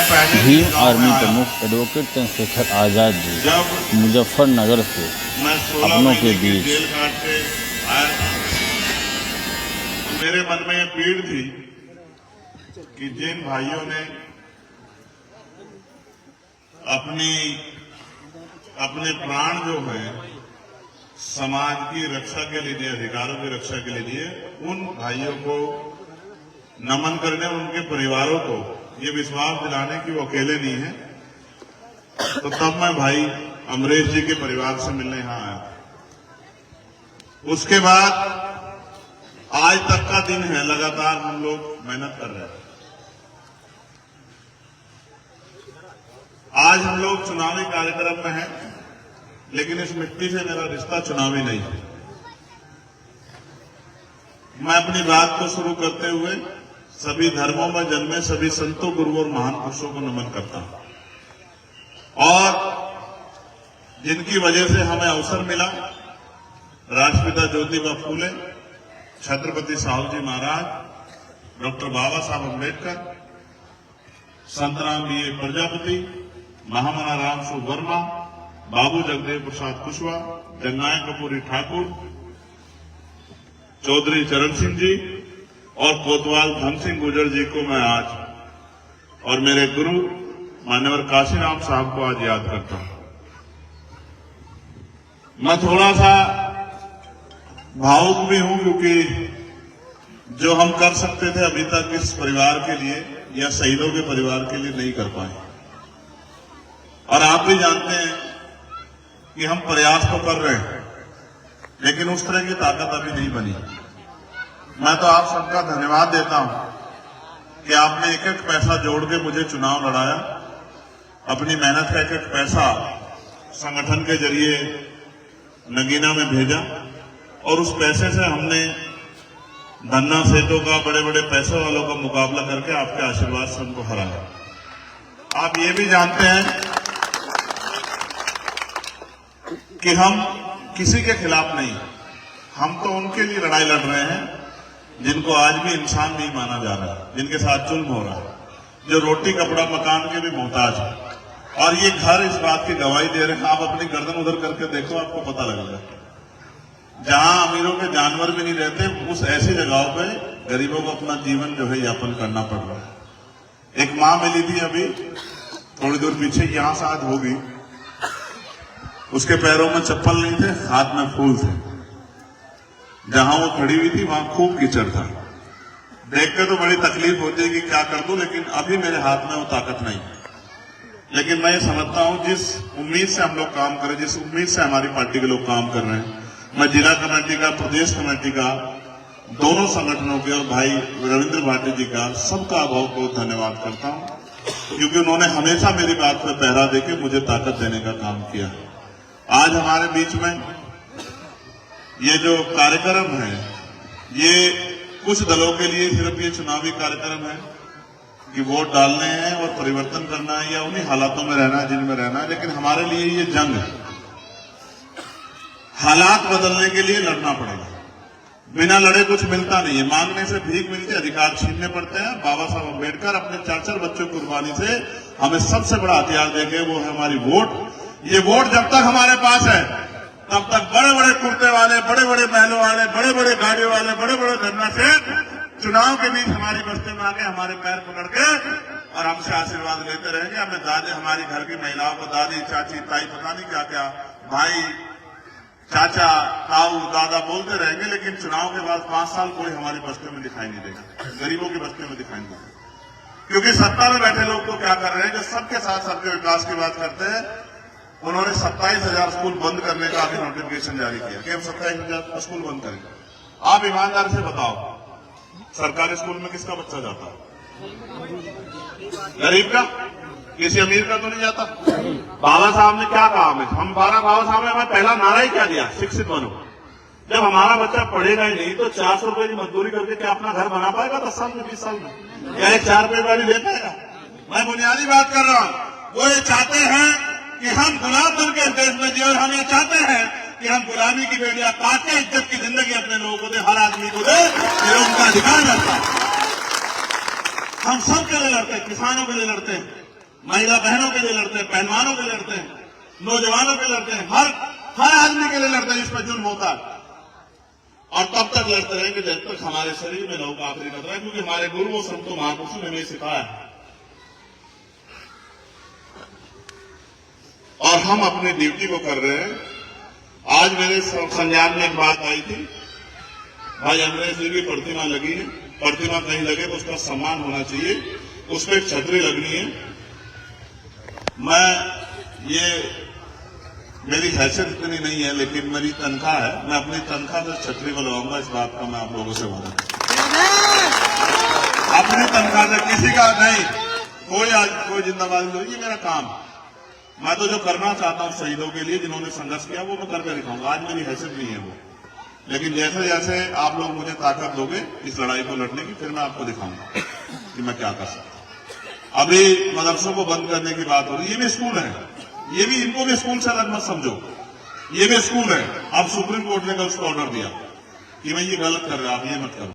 Bhim army प्रमुख advocate Chandrashekhar Azad ji Muzaffarnagar से अपनों के बीच मेरे मन में ये पीड़ थी कि जिन भाइयों ने अपने प्राण जो है समाज की रक्षा के लिए, अधिकारों की रक्षा के लिए दिए, उन भाइयों को नमन करने, उनके परिवारों को ये विश्वास दिलाने कि वो अकेले नहीं है। तो तब मैं भाई अमरेश जी के परिवार से मिलने यहां आया। उसके बाद आज तक का दिन है, लगातार हम लोग मेहनत कर रहे हैं। आज हम लोग चुनावी कार्यक्रम में हैं, लेकिन इस मिट्टी से मेरा रिश्ता चुनावी नहीं है। मैं अपनी बात को शुरू करते हुए सभी धर्मों में जन्मे सभी संतों, गुरुओं और महान पुरुषों को नमन करता हूं, और जिनकी वजह से हमें अवसर मिला, राष्ट्रपिता ज्योतिबा फूले, छत्रपति साहू जी महाराज, डॉक्टर बाबा साहब अम्बेडकर, संतराम बीए प्रजापति, महामना राम सु वर्मा, बाबू जगदेव प्रसाद कुशवाहा, जंगाई कपूरी ठाकुर, चौधरी चरण सिंह जी और कोतवाल धन सिंह गुर्जर जी को मैं आज, और मेरे गुरु मान्यवर काशीराम साहब को आज याद करता हूं। मैं थोड़ा सा भावुक भी हूं, क्योंकि जो हम कर सकते थे अभी तक इस परिवार के लिए या शहीदों के परिवार के लिए नहीं कर पाए। और आप भी जानते हैं कि हम प्रयास तो कर रहे हैं, लेकिन उस तरह की ताकत अभी नहीं बनी। मैं तो आप सबका धन्यवाद देता हूं कि आपने एक एक पैसा जोड़ के मुझे चुनाव लड़ाया, अपनी मेहनत का एक एक पैसा संगठन के जरिए नगीना में भेजा, और उस पैसे से हमने धन्ना सेठों का, बड़े बड़े पैसे वालों का मुकाबला करके आपके आशीर्वाद से उनको हराया। आप ये भी जानते हैं कि हम किसी के खिलाफ नहीं, हम तो उनके लिए लड़ाई लड़ रहे हैं जिनको आज भी इंसान नहीं माना जा रहा है, जिनके साथ जुल्म हो रहा है, जो रोटी कपड़ा मकान के भी मोहताज है। और ये घर इस बात की गवाही दे रहे हैं। आप अपनी गर्दन उधर करके देखो, आपको पता लगेगा। जहां अमीरों के जानवर भी नहीं रहते, उस ऐसी जगहों पे गरीबों को अपना जीवन जो है यापन करना पड़ रहा है। एक मां मिली थी अभी थोड़ी दूर पीछे, यहां से आज होगी, उसके पैरों में चप्पल नहीं थे, हाथ में फूल थे। जहां वो खड़ी हुई थी वहां खूब कीचड़ था। देख के तो बड़ी तकलीफ होती है कि क्या कर दूं, लेकिन अभी मेरे हाथ में वो ताकत नहीं। लेकिन मैं ये समझता हूं, जिस उम्मीद से हम लोग काम करें, जिस उम्मीद से हमारी पार्टी के लोग काम कर रहे हैं, मैं जिला कमेटी का, प्रदेश कमेटी का, दोनों संगठनों के और भाई रविंद्र भाटी जी का, सबका बहुत बहुत धन्यवाद करता हूं, क्योंकि उन्होंने हमेशा मेरी बात पर पहरा देके मुझे ताकत देने का काम किया। आज हमारे बीच में ये जो कार्यक्रम है, ये कुछ दलों के लिए सिर्फ ये चुनावी कार्यक्रम है कि वोट डालने हैं और परिवर्तन करना है, या उन्हीं हालातों में रहना है जिनमें रहना है। लेकिन हमारे लिए ये जंग है, हालात बदलने के लिए लड़ना पड़ेगा। बिना लड़े कुछ मिलता नहीं है, मांगने से भीख मिलती है, अधिकार छीनने पड़ते हैं। बाबा साहब अम्बेडकर अपने 4 बच्चों की कुर्बानी से हमें सबसे बड़ा हथियार देंगे, वो है हमारी वोट। ये वोट जब तक हमारे पास है, तब तक बड़े बड़े कुर्ते वाले, बड़े बड़े महलों वाले, बड़े बड़े गाड़ियों वाले, बड़े बड़े धरना सेठ चुनाव के बीच हमारी बस्ती में आके हमारे पैर पकड़ के और हमसे आशीर्वाद लेते रहेंगे। हमें दादी, हमारी घर की महिलाओं को दादी, चाची, ताई, पता नहीं क्या क्या, भाई, चाचा, ताऊ, दादा बोलते रहेंगे, लेकिन चुनाव के बाद 5 साल कोई हमारी बस्ती में दिखाई नहीं देगा, गरीबों की बस्ती में दिखाई नहीं देगा। क्योंकि सत्ता में बैठे लोग तो क्या कर रहे हैं, जो सबके साथ सबके विकास की बात करते हैं, उन्होंने 27,000 स्कूल बंद करने का अभी नोटिफिकेशन जारी किया कि हम 27,000 स्कूल बंद करेंगे। आप ईमानदार से बताओ, सरकारी स्कूल में किसका बच्चा जाता है? गरीब का, किसी अमीर का तो नहीं जाता। बाबा साहब ने क्या कहा हमें, हम बाबा साहब ने हमें पहला नारा ही क्या दिया, शिक्षित बनो। जब हमारा बच्चा पढ़ेगा ही नहीं तो 400 रुपए की मजदूरी करके क्या अपना घर बना पाएगा 10 साल में, 20 साल में? क्या एक 4 रुपए वाली ले पाएगा? मैं बुनियादी बात कर रहा हूं। वो ये चाहते हैं कि हम गुलाम बन के देश में जिए, और हम ये चाहते हैं कि हम गुलामी की बेड़ियां काट के इज्जत की जिंदगी अपने लोगों को दे, हर आदमी को दे, ये उनका अधिकार रहता है। हम सब के लिए लड़ते हैं, किसानों के लिए लड़ते हैं, महिला बहनों के लिए लड़ते हैं, पहलवानों के लिए लड़ते हैं, नौजवानों के लिए लड़ते हैं, हर आदमी के लिए लड़ते हैं जिस पर जुल्म होता है। और तब तक लड़ते रहेंगे जब तक हमारे शरीर में लहू का आखिरी कतरा है, क्योंकि हमारे गुरुओं संतों महापुरुषों ने हमें सिखाया है। और हम अपनी ड्यूटी को कर रहे हैं। आज मेरे संज्ञान में एक बात आई थी, भाई अंग्रेज जी की प्रतिमा लगी है, प्रतिमा कहीं लगे तो उसका सम्मान होना चाहिए, उस पर एक छतरी लगनी है। मेरी हैसियत इतनी नहीं है, लेकिन मेरी तनख्वाह है, मैं अपनी तनख्वाह से छतरी को लगाऊंगा। इस बात का मैं आप लोगों से वादा अपनी तनख्वाह से, किसी का नहीं, कोई जिंदाबादी नहीं, ये मेरा काम। मैं तो जो करना चाहता हूं शहीदों के लिए जिन्होंने संघर्ष किया वो मैं करके दिखाऊंगा। आज मेरी हैसियत नहीं है वो, लेकिन जैसे जैसे आप लोग मुझे ताकत दोगे इस लड़ाई को लड़ने की, फिर मैं आपको दिखाऊंगा कि मैं क्या कर सकता हूं। अभी मदरसों को बंद करने की बात हो रही है, ये भी स्कूल है, ये भी, इनको भी स्कूल से अलग मत समझो, ये भी स्कूल है। अब सुप्रीम कोर्ट ने कल उसका ऑर्डर दिया कि मैं ये गलत कर रहा, आप ये मत करो।